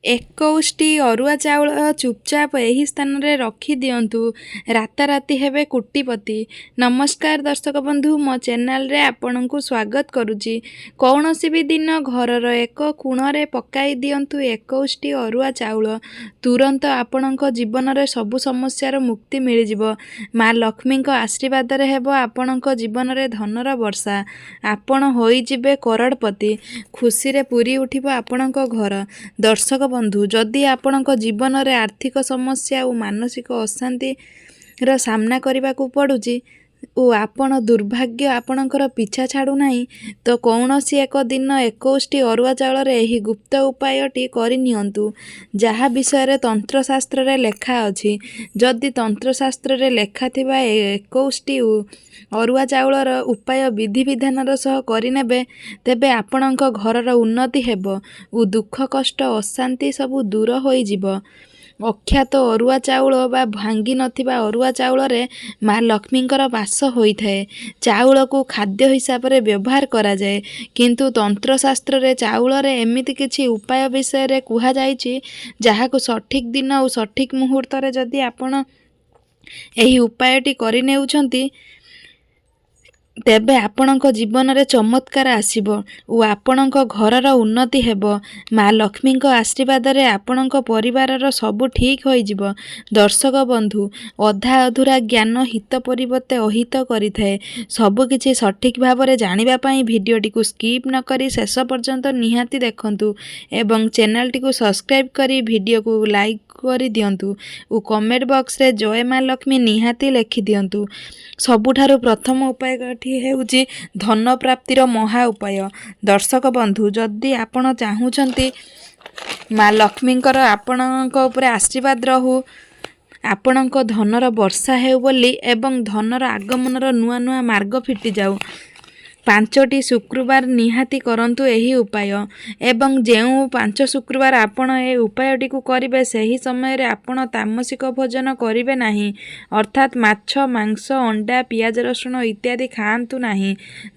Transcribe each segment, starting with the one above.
21ଟି ଅରୁଆ ଚାଉଳ ଚୁପଚାପ ଏହି ସ୍ଥାନରେ ରଖିଦିଅନ୍ତୁ, ରାତାରାତି ହେବେ କୋଟିପତି। ନମସ୍କାର ଦର୍ଶକ ବନ୍ଧୁ, ମୋ ଚ୍ୟାନେଲରେ ଆପଣଙ୍କୁ ସ୍ୱାଗତ କରୁଛି। କୌଣସି ବି ଦିନ ଘରର ଏକ କୋଣରେ ପକାଇ ଦିଅନ୍ତୁ 21ଟି ଅରୁଆ ଚାଉଳ, ତୁରନ୍ତ ଆପଣଙ୍କ ଜୀବନରେ ସବୁ ସମସ୍ୟାର ମୁକ୍ତି ମିଳିଯିବ। ମା ଲକ୍ଷ୍ମୀଙ୍କ ଆଶୀର୍ବାଦରେ ହେବ ଆପଣଙ୍କ ଜୀବନରେ ଧନର ବର୍ଷା। ଆପଣ ହୋଇଯିବେ କରୋଡ଼ପତି। ଖୁସିରେ ପୂରି ଉଠିବ ଆପଣଙ୍କ ଘର। ଦର୍ଶକ ବନ୍ଧୁ, ଯଦି ଆପଣଙ୍କ ଜୀବନରେ ଆର୍ଥିକ ସମସ୍ୟା ଓ ମାନସିକ ଅଶାନ୍ତିର ସାମ୍ନା କରିବାକୁ ପଡ଼ୁଛି ଓ ଆପଣ ଦୁର୍ଭାଗ୍ୟ ଆପଣଙ୍କର ପିଛା ଛାଡ଼ୁନାହିଁ, ତ କୌଣସି ଏକ ଦିନ 21ଟି ଅରୁଆ ଚାଉଳରେ ଏହି ଗୁପ୍ତ ଉପାୟଟି କରିନିଅନ୍ତୁ, ଯାହା ବିଷୟରେ ତନ୍ତ୍ରଶାସ୍ତ୍ରରେ ଲେଖା ଅଛି। ଯଦି ତନ୍ତ୍ରଶାସ୍ତ୍ରରେ ଲେଖାଥିବା 21ଟି ଅରୁଆ ଚାଉଳର ଉପାୟ ବିଧିବିଧାନର ସହ କରିନେବେ, ତେବେ ଆପଣଙ୍କ ଘରର ଉନ୍ନତି ହେବ ଓ ଦୁଃଖ କଷ୍ଟ ଅଶାନ୍ତି ସବୁ ଦୂର ହୋଇଯିବ। ଅଖ୍ୟାତ ଅରୁଆ ଚାଉଳ ବା ଭାଙ୍ଗି ନଥିବା ଅରୁଆ ଚାଉଳରେ ମା ଲକ୍ଷ୍ମୀଙ୍କର ବାସ ହୋଇଥାଏ। ଚାଉଳକୁ ଖାଦ୍ୟ ହିସାବରେ ବ୍ୟବହାର କରାଯାଏ, କିନ୍ତୁ ତନ୍ତ୍ରଶାସ୍ତ୍ରରେ ଚାଉଳରେ ଏମିତି କିଛି ଉପାୟ ବିଷୟରେ କୁହାଯାଇଛି, ଯାହାକୁ ସଠିକ୍ ଦିନ ଓ ସଠିକ୍ ମୁହୂର୍ତ୍ତରେ ଯଦି ଆପଣ ଏହି ଉପାୟଟି କରିନେଉଛନ୍ତି, ତେବେ ଆପଣଙ୍କ ଜୀବନରେ ଚମତ୍କାର ଆସିବ ଓ ଆପଣଙ୍କ ଘରର ଉନ୍ନତି ହେବ। ମା ଲକ୍ଷ୍ମୀଙ୍କ ଆଶୀର୍ବାଦରେ ଆପଣଙ୍କ ପରିବାରର ସବୁ ଠିକ୍ ହୋଇଯିବ। ଦର୍ଶକ ବନ୍ଧୁ, ଅଧା ଅଧୁରା ଜ୍ଞାନ ହିତ ପରିବର୍ତ୍ତେ ଅହିତ କରିଥାଏ। ସବୁକିଛି ସଠିକ୍ ଭାବରେ ଜାଣିବା ପାଇଁ ଭିଡ଼ିଓଟିକୁ ସ୍କିପ୍ ନକରି ଶେଷ ପର୍ଯ୍ୟନ୍ତ ନିହାତି ଦେଖନ୍ତୁ ଏବଂ ଚ୍ୟାନେଲଟିକୁ ସବସ୍କ୍ରାଇବ୍ କରି ଭିଡ଼ିଓକୁ ଲାଇକ୍ କରିଦିଅନ୍ତୁ ଓ କମେଣ୍ଟ ବକ୍ସରେ ଜୟ ମା ଲକ୍ଷ୍ମୀ ନିହାତି ଲେଖିଦିଅନ୍ତୁ। ସବୁଠାରୁ ପ୍ରଥମ ଉପାୟଟି ହେଉଛି ଧନ ପ୍ରାପ୍ତିର ମହା ଉପାୟ। ଦର୍ଶକ ବନ୍ଧୁ, ଯଦି ଆପଣ ଚାହୁଁଛନ୍ତି ମା ଲକ୍ଷ୍ମୀଙ୍କର ଆପଣଙ୍କ ଉପରେ ଆଶୀର୍ବାଦ ରହୁ, ଆପଣଙ୍କ ଧନର ବର୍ଷା ହେଉ ବୋଲି ଏବଂ ଧନର ଆଗମନର ନୂଆ ନୂଆ ମାର୍ଗ ଫିଟିଯାଉ, 5ଟି ଶୁକ୍ରବାର ନିହାତି କରନ୍ତୁ ଏହି ଉପାୟ। ଏବଂ ଯେଉଁ 5 ଶୁକ୍ରବାର ଆପଣ ଏ ଉପାୟଟିକୁ କରିବେ, ସେହି ସମୟରେ ଆପଣ ତାମସିକ ଭୋଜନ କରିବେ ନାହିଁ, ଅର୍ଥାତ୍ ମାଛ, ମାଂସ, ଅଣ୍ଡା, ପିଆଜ ରସୁଣ ଇତ୍ୟାଦି ଖାଆନ୍ତୁ ନାହିଁ।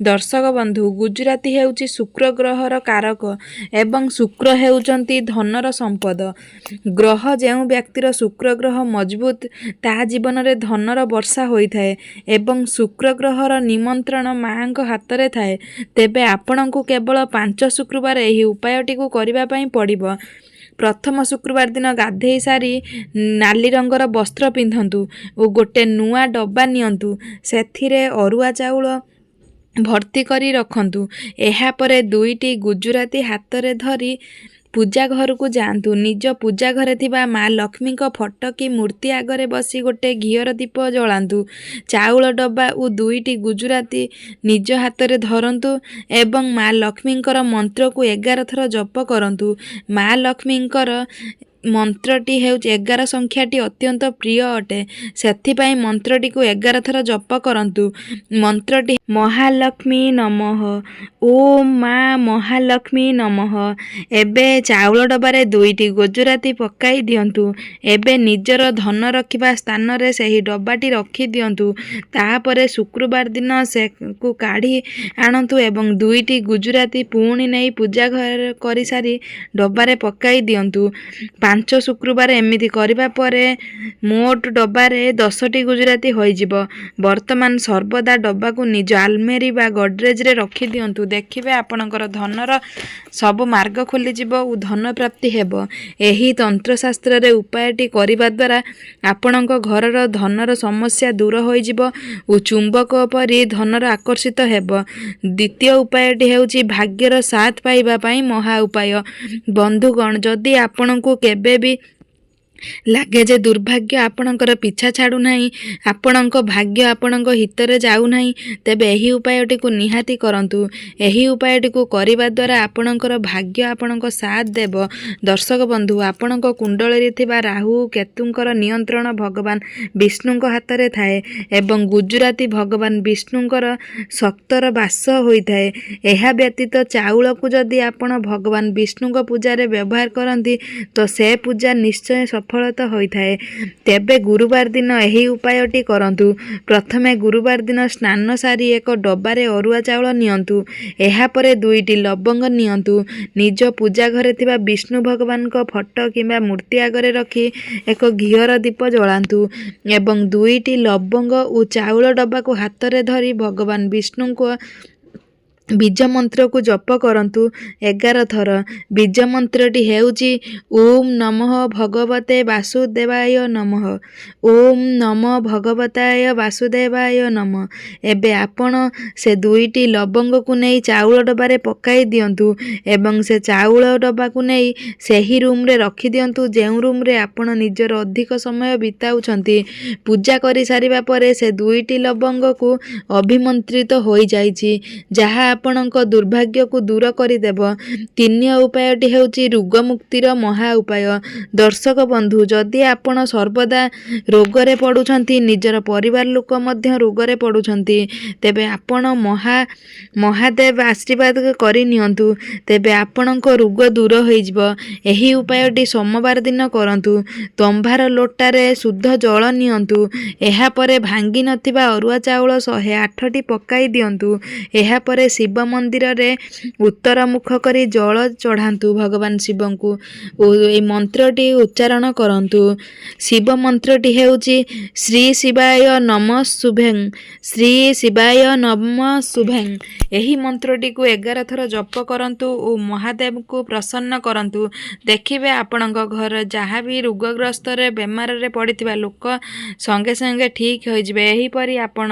ଦର୍ଶକ ବନ୍ଧୁ, ଗୁଜୁରାତି ହେଉଛି ଶୁକ୍ର ଗ୍ରହର କାରକ ଏବଂ ଶୁକ୍ର ହେଉଛନ୍ତି ଧନର ସମ୍ପଦ ଗ୍ରହ। ଯେଉଁ ବ୍ୟକ୍ତିର ଶୁକ୍ର ଗ୍ରହ ମଜବୁତ, ତାହା ଜୀବନରେ ଧନର ବର୍ଷା ହୋଇଥାଏ ଏବଂ ଶୁକ୍ର ଗ୍ରହର ନିମନ୍ତ୍ରଣ ମାଙ୍କ ହାତରେ ଥାଏ। ତେବେ ଆପଣଙ୍କୁ କେବଳ 5 ଶୁକ୍ରବାର ଏହି ଉପାୟଟିକୁ କରିବା ପାଇଁ ପଡ଼ିବ। ପ୍ରଥମ ଶୁକ୍ରବାର ଦିନ ଗାଧେଇ ସାରି ନାଲି ରଙ୍ଗର ବସ୍ତ୍ର ପିନ୍ଧନ୍ତୁ ଓ ଗୋଟେ ନୂଆ ଡବା ନିଅନ୍ତୁ। ସେଥିରେ ଅରୁଆ ଚାଉଳ ଭର୍ତ୍ତି କରି ରଖନ୍ତୁ। ଏହାପରେ 2ଟି ଗୁଜୁରାତି ହାତରେ ଧରି ପୂଜା ଘରକୁ ଯାଆନ୍ତୁ। ନିଜ ପୂଜା ଘରେ ଥିବା ମା ଲକ୍ଷ୍ମୀଙ୍କ ଫଟୋ କି ମୂର୍ତ୍ତି ଆଗରେ ବସି ଗୋଟେ ଘିଅର ଦୀପ ଜଳାନ୍ତୁ। ଚାଉଳ ଡବା ଓ 2ଟି ଗୁଜୁରାତି ନିଜ ହାତରେ ଧରନ୍ତୁ ଏବଂ ମା ଲକ୍ଷ୍ମୀଙ୍କର ମନ୍ତ୍ରକୁ 11 ଥର ଜପ କରନ୍ତୁ। ମା ଲକ୍ଷ୍ମୀଙ୍କର ମନ୍ତ୍ରଟି ହେଉଛି 11 ସଂଖ୍ୟାଟି ଅତ୍ୟନ୍ତ ପ୍ରିୟ ଅଟେ, ସେଥିପାଇଁ ମନ୍ତ୍ରଟିକୁ 11 ଥର ଜପ କରନ୍ତୁ। ମନ୍ତ୍ରଟି ମହାଲକ୍ଷ୍ମୀ ନମଃ, ଓମ୍ ମା ମହାଲକ୍ଷ୍ମୀ ନମଃ। ଏବେ ଚାଉଳ ଡବାରେ 2ଟି ଗୁଜୁରାତି ପକାଇ ଦିଅନ୍ତୁ। ଏବେ ନିଜର ଧନ ରଖିବା ସ୍ଥାନରେ ସେହି ଡବାଟି ରଖିଦିଅନ୍ତୁ। ତାପରେ ଶୁକ୍ରବାର ଦିନ ସେକୁ କାଢ଼ି ଆଣନ୍ତୁ ଏବଂ 2ଟି ଗୁଜୁରାତି ପୁଣି ନେଇ ପୂଜା କରିସାରି ଡବାରେ ପକାଇ ଦିଅନ୍ତୁ। 5 ଶୁକ୍ରବାର ଏମିତି କରିବା ପରେ ମୋଟ ଡବାରେ 10ଟି ଗୁଜୁରାତି ହୋଇଯିବ। ବର୍ତ୍ତମାନ ସର୍ବଦା ଡବାକୁ ନିଜ ଆଲମେରି ବା ଗଡରେଜରେ ରଖିଦିଅନ୍ତୁ। ଦେଖିବେ ଆପଣଙ୍କର ଧନର ସବୁ ମାର୍ଗ ଖୋଲିଯିବ ଓ ଧନ ପ୍ରାପ୍ତି ହେବ। ଏହି ତନ୍ତ୍ରଶାସ୍ତ୍ରରେ ଉପାୟଟି କରିବା ଦ୍ୱାରା ଆପଣଙ୍କ ଘରର ଧନର ସମସ୍ୟା ଦୂର ହୋଇଯିବ ଓ ଚୁମ୍ବକ ପରି ଧନର ଆକର୍ଷିତ ହେବ। ଦ୍ୱିତୀୟ ଉପାୟଟି ହେଉଛି ଭାଗ୍ୟର ସାଥ ପାଇବା ପାଇଁ ମହା ଉପାୟ। ବନ୍ଧୁଗଣ, ଯଦି ଆପଣଙ୍କୁ କେବେ ବି ଲାଗେ ଯେ ଦୁର୍ଭାଗ୍ୟ ଆପଣଙ୍କର ପିଛା ଛାଡ଼ୁନାହିଁ, ଆପଣଙ୍କ ଭାଗ୍ୟ ଆପଣଙ୍କ ହିତରେ ଯାଉନାହିଁ, ତେବେ ଏହି ଉପାୟଟିକୁ ନିହାତି କରନ୍ତୁ। ଏହି ଉପାୟଟିକୁ କରିବା ଦ୍ୱାରା ଆପଣଙ୍କର ଭାଗ୍ୟ ଆପଣଙ୍କ ସାଥ ଦେବ। ଦର୍ଶକ ବନ୍ଧୁ, ଆପଣଙ୍କ କୁଣ୍ଡଳୀରେ ଥିବା ରାହୁ କେତୁଙ୍କର ନିୟନ୍ତ୍ରଣ ଭଗବାନ ବିଷ୍ଣୁଙ୍କ ହାତରେ ଥାଏ ଏବଂ ଗୁଜୁରାତି ଭଗବାନ ବିଷ୍ଣୁଙ୍କର ଶକ୍ତର ବାସ ହୋଇଥାଏ। ଏହା ବ୍ୟତୀତ ଚାଉଳକୁ ଯଦି ଆପଣ ଭଗବାନ ବିଷ୍ଣୁଙ୍କ ପୂଜାରେ ବ୍ୟବହାର କରନ୍ତି, ତ ସେ ପୂଜା ନିଶ୍ଚୟ ସଫଳ ସଫଳତା ହୋଇଥାଏ। ତେବେ ଗୁରୁବାର ଦିନ ଏହି ଉପାୟଟି କରନ୍ତୁ। ପ୍ରଥମେ ଗୁରୁବାର ଦିନ ସ୍ନାନ ସାରି ଏକ ଡବାରେ ଅରୁଆ ଚାଉଳ ନିଅନ୍ତୁ। ଏହାପରେ 2ଟି ଲବଙ୍ଗ ନିଅନ୍ତୁ। ନିଜ ପୂଜା ଘରେ ଥିବା ବିଷ୍ଣୁ ଭଗବାନଙ୍କ ଫଟୋ କିମ୍ବା ମୂର୍ତ୍ତି ଆଗରେ ରଖି ଏକ ଘିଅର ଦୀପ ଜଳାନ୍ତୁ ଏବଂ 2ଟି ଲବଙ୍ଗ ଓ ଚାଉଳ ଡବାକୁ ହାତରେ ଧରି ଭଗବାନ ବିଷ୍ଣୁଙ୍କ ବୀଜ ମନ୍ତ୍ରକୁ ଜପ କରନ୍ତୁ 11 ଥର। ବୀଜ ମନ୍ତ୍ରଟି ହେଉଛି ଓମ୍ ନମଃ ଭଗବତେ ବାସୁଦେବାୟ ନମଃ। ଓମ୍ ନମଃ ଭଗବତାୟ ବାସୁଦେବାୟ ନମଃ। ଏବେ ଆପଣ ସେ 2ଟି ଲବଙ୍ଗକୁ ନେଇ ଚାଉଳ ଡବାରେ ପକାଇ ଦିଅନ୍ତୁ ଏବଂ ସେ ଚାଉଳ ଡବାକୁ ନେଇ ସେହି ରୁମ୍ରେ ରଖିଦିଅନ୍ତୁ ଯେଉଁ ରୁମ୍ରେ ଆପଣ ନିଜର ଅଧିକ ସମୟ ବିତାଉଛନ୍ତି। ପୂଜା କରିସାରିବା ପରେ ସେ 2ଟି ଲବଙ୍ଗକୁ ଅଭିମନ୍ତ୍ରିତ ହୋଇଯାଇଛି ଯାହା ଆପଣଙ୍କ ଦୁର୍ଭାଗ୍ୟକୁ ଦୂର କରିଦେବ। 3 ଉପାୟଟି ହେଉଛି ରୋଗମୁକ୍ତିର ମହା ଉପାୟ। ଦର୍ଶକ ବନ୍ଧୁ, ଯଦି ଆପଣ ସର୍ବଦା ରୋଗରେ ପଡ଼ୁଛନ୍ତି, ନିଜର ପରିବାର ଲୋକ ମଧ୍ୟ ରୋଗରେ ପଡ଼ୁଛନ୍ତି, ତେବେ ଆପଣ ମହାଦେବ ଆଶୀର୍ବାଦ କରିନିଅନ୍ତୁ। ତେବେ ଆପଣଙ୍କ ରୋଗ ଦୂର ହୋଇଯିବ। ଏହି ଉପାୟଟି ସୋମବାର ଦିନ କରନ୍ତୁ। ତମ୍ବାର ଲୋଟାରେ ଶୁଦ୍ଧ ଜଳ ନିଅନ୍ତୁ। ଏହାପରେ ଭାଙ୍ଗି ନଥିବା ଅରୁଆ ଚାଉଳ 108ଟି ପକାଇ ଦିଅନ୍ତୁ। ଏହାପରେ ଶିବ ମନ୍ଦିରରେ ଉତ୍ତର ମୁଖ କରି ଜଳ ଚଢ଼ାନ୍ତୁ ଭଗବାନ ଶିବଙ୍କୁ ଓ ଏହି ମନ୍ତ୍ରଟି ଉଚ୍ଚାରଣ କରନ୍ତୁ। ଶିବ ମନ୍ତ୍ରଟି ହେଉଛି ଶ୍ରୀ ଶିବାୟ ନମଃ ଶୁଭେଂ, ଶ୍ରୀ ଶିବାୟ ନମଃ ଶୁଭେଂ। ଏହି ମନ୍ତ୍ରଟିକୁ 11 ଥର ଜପ କରନ୍ତୁ ଓ ମହାଦେବଙ୍କୁ ପ୍ରସନ୍ନ କରନ୍ତୁ। ଦେଖିବେ ଆପଣଙ୍କ ଘର ଯାହା ବି ରୋଗଗ୍ରସ୍ତରେ ବେମାରରେ ପଡ଼ିଥିବା ଲୋକ ସଙ୍ଗେ ସଙ୍ଗେ ଠିକ୍ ହୋଇଯିବେ। ଏହିପରି ଆପଣ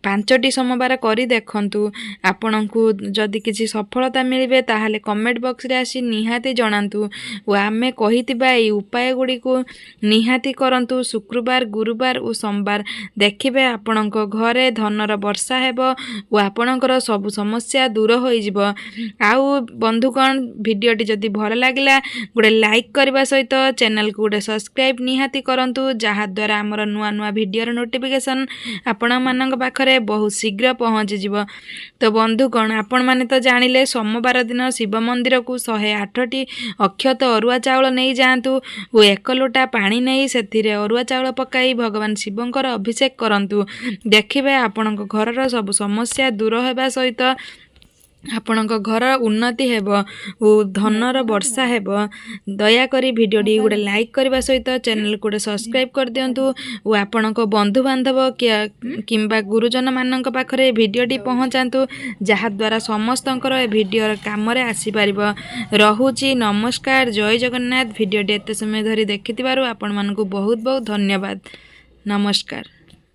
5ଟି ସୋମବାର କରି ଦେଖନ୍ତୁ। ଆପଣଙ୍କୁ ଯଦି କିଛି ସଫଳତା ମିଳିବେ ତାହେଲେ କମେଣ୍ଟ ବକ୍ସରେ ଆସି ନିହାତି ଜଣାନ୍ତୁ ଓ ଆମେ କହିଥିବା ଏହି ଉପାୟ ଗୁଡ଼ିକୁ ନିହାତି କରନ୍ତୁ ଶୁକ୍ରବାର, ଗୁରୁବାର ଓ ସୋମବାର। ଦେଖିବେ ଆପଣଙ୍କ ଘରେ ଧନର ବର୍ଷା ହେବ ଓ ଆପଣଙ୍କର ସବୁ ସମସ୍ୟା ଦୂର ହୋଇଯିବ। ଆଉ ବନ୍ଧୁଗଣ, ଭିଡ଼ିଓଟି ଯଦି ଭଲ ଲାଗିଲା ଗୋଟେ ଲାଇକ୍ କରିବା ସହିତ ଚ୍ୟାନେଲକୁ ଗୋଟେ ସବସ୍କ୍ରାଇବ୍ ନିହାତି କରନ୍ତୁ, ଯାହାଦ୍ୱାରା ଆମର ନୂଆ ନୂଆ ଭିଡ଼ିଓର ନୋଟିଫିକେସନ୍ ଆପଣମାନଙ୍କ ପାଖରେ ବହୁତ ଶୀଘ୍ର ପହଞ୍ଚିଯିବ। ତ ବନ୍ଧୁଗଣ, ଆପଣମାନେ ତ ଜାଣିଲେ ସୋମବାର ଦିନ ଶିବ ମନ୍ଦିରକୁ 108ଟି ଅକ୍ଷତ ଅରୁଆ ଚାଉଳ ନେଇ ଯାଆନ୍ତୁ ଓ 1 ଲୋଟା ପାଣି ନେଇ ସେଥିରେ ଅରୁଆ ଚାଉଳ ପକାଇ ଭଗବାନ ଶିବଙ୍କର ଅଭିଷେକ କରନ୍ତୁ। ଦେଖିବେ ଆପଣଙ୍କ ଘରର ସବୁ ସମସ୍ୟା ଦୂର ହେବା ସହିତ ଆପଣଙ୍କ ଘର ଉନ୍ନତି ହେବ ଓ ଧନର ବର୍ଷା ହେବ। ଦୟାକରି ଭିଡ଼ିଓଟି ଗୋଟେ ଲାଇକ୍ କରିବା ସହିତ ଚ୍ୟାନେଲକୁ ଗୋଟେ ସବସ୍କ୍ରାଇବ୍ କରିଦିଅନ୍ତୁ ଓ ଆପଣଙ୍କ ବନ୍ଧୁବାନ୍ଧବ କିମ୍ବା ଗୁରୁଜନମାନଙ୍କ ପାଖରେ ଭିଡ଼ିଓଟି ପହଞ୍ଚାନ୍ତୁ, ଯାହାଦ୍ୱାରା ସମସ୍ତଙ୍କର ଏ ଭିଡ଼ିଓର କାମରେ ଆସିପାରିବ। ରହୁଛି, ନମସ୍କାର, ଜୟ ଜଗନ୍ନାଥ। ଭିଡ଼ିଓଟି ଏତେ ସମୟ ଧରି ଦେଖିଥିବାରୁ ଆପଣମାନଙ୍କୁ ବହୁତ ବହୁତ ଧନ୍ୟବାଦ। ନମସ୍କାର।